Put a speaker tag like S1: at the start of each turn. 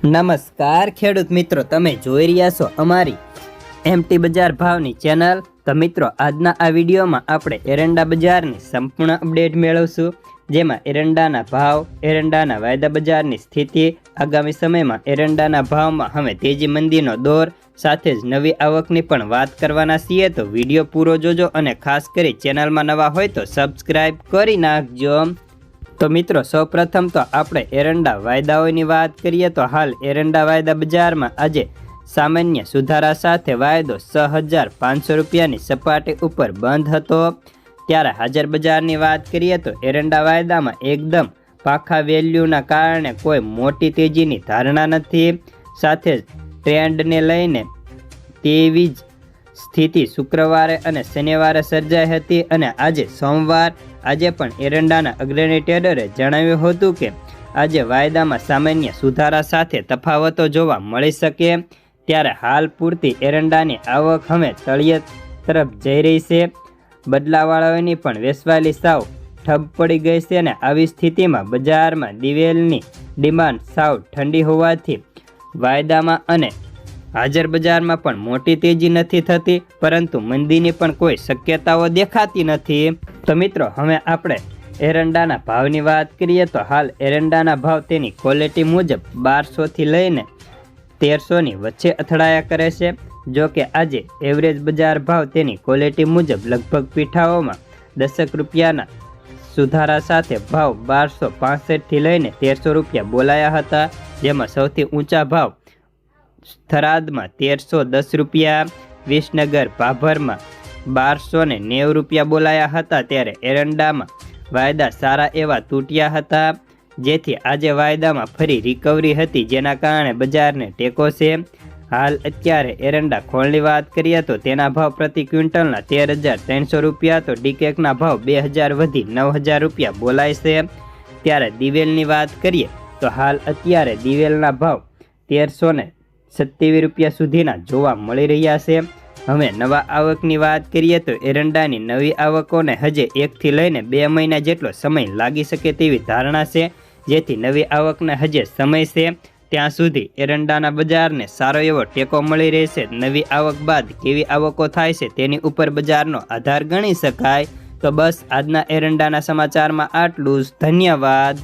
S1: નમસ્કાર ખેડૂત મિત્રો, તમે જોઈ રહ્યા છો અમારી એમટી બજાર ભાવની ચેનલ। તો મિત્રો, આજના આ વિડીયોમાં આપણે એરંડા બજારની સંપૂર્ણ અપડેટ મેળવશું, જેમાં એરંડાના ભાવ, એરંડાના વાયદા બજારની સ્થિતિ, આગામી સમયમાં એરંડાના ભાવમાં હવે તેજી મંદીનો દોર, સાથે જ નવી આવકની પણ વાત કરવાના છીએ। તો વિડીયો પૂરો જોજો અને ખાસ કરી ચેનલમાં નવા હોય તો સબસ્ક્રાઈબ કરી નાખજો। તો મિત્રો, સૌપ્રથમ તો આપણે એરંડા વાયદાઓની વાત કરીએ તો હાલ એરંડા વાયદા બજારમાં આજે સામાન્ય સુધારા સાથે વાયદો 6,500 રૂપિયાની સપાટી ઉપર બંધ હતો। ત્યારે હાજર બજારની વાત કરીએ તો એરંડા વાયદામાં એકદમ પાખા વેલ્યુના કારણે કોઈ મોટી તેજીની ધારણા નથી, સાથે જ ટ્રેન્ડને લઈને તેવી જ સ્થિતિ શુક્રવારે અને શનિવારે સર્જાઈ હતી અને આજે સોમવાર આજે પણ એરંડાના અગ્રણી ટ્રેડરે જણાવ્યું હતું કે આજે વાયદામાં સામાન્ય સુધારા સાથે તફાવતો જોવા મળી શકે। ત્યારે હાલ પૂરતી એરંડાની આવક હવે તળિયે તરફ જઈ રહી છે। બદલાવાળાઓની પણ વેચવાલી સાવ ઠપ પડી ગઈ છે અને આવી સ્થિતિમાં બજારમાં દિવેલની ડિમાન્ડ સાવ ઠંડી હોવાથી વાયદામાં અને હાજર બજારમાં પણ મોટી તેજી નથી થતી, પરંતુ મંદીની પણ કોઈ શક્યતાઓ દેખાતી નથી। તો મિત્રો, હવે આપણે એરંડાના ભાવની વાત કરીએ તો હાલ એરંડાના ભાવ તેની ક્વોલિટી મુજબ 1200થી લઈને 1300ની વચ્ચે અથડાયા કરે છે। જો કે આજે એવરેજ બજાર ભાવ તેની ક્વોલિટી મુજબ લગભગ પીઠાઓમાં 10 રૂપિયાના સુધારા સાથે ભાવ 1265થી લઈને 1300 રૂપિયા બોલાયા હતા, જેમાં સૌથી ઊંચા ભાવ થરાદમાં 1310 રૂપિયા, વિસનગર ભાભરમાં 1290 રૂપિયા બોલાયા હતા। ત્યારે એરંડામાં વાયદા સારા એવા તૂટ્યા હતા, જેથી આજે વાયદામાં ફરી રિકવરી હતી, જેના કારણે બજારને ટેકો છે। હાલ અત્યારે એરંડા ખોળની વાત કરીએ તો તેના ભાવ પ્રતિ ક્વિન્ટલના 13,300 રૂપિયા, તો ડીકેકના ભાવ 2000 વધી 9,000 રૂપિયા બોલાય છે। ત્યારે દિવેલની વાત કરીએ તો હાલ અત્યારે દિવેલના ભાવ 1327 રૂપિયા સુધીના જોવા મળી રહ્યા છે। હવે નવા આવકની વાત કરીએ તો એરંડાની નવી આવકોને હજે 1 થી લઈને 2 મહિના જેટલો સમય લાગી શકે તેવી ધારણા છે, જેથી નવી આવકને હજે સમય છે ત્યાં સુધી એરંડાના બજારને સારો એવો ટેકો મળી રહેશે। નવી આવક બાદ કેવી આવકો થાય છે તેની ઉપર બજારનો આધાર ગણી શકાય। તો બસ આજના એરંડાના સમાચારમાં આટલું જ। ધન્યવાદ।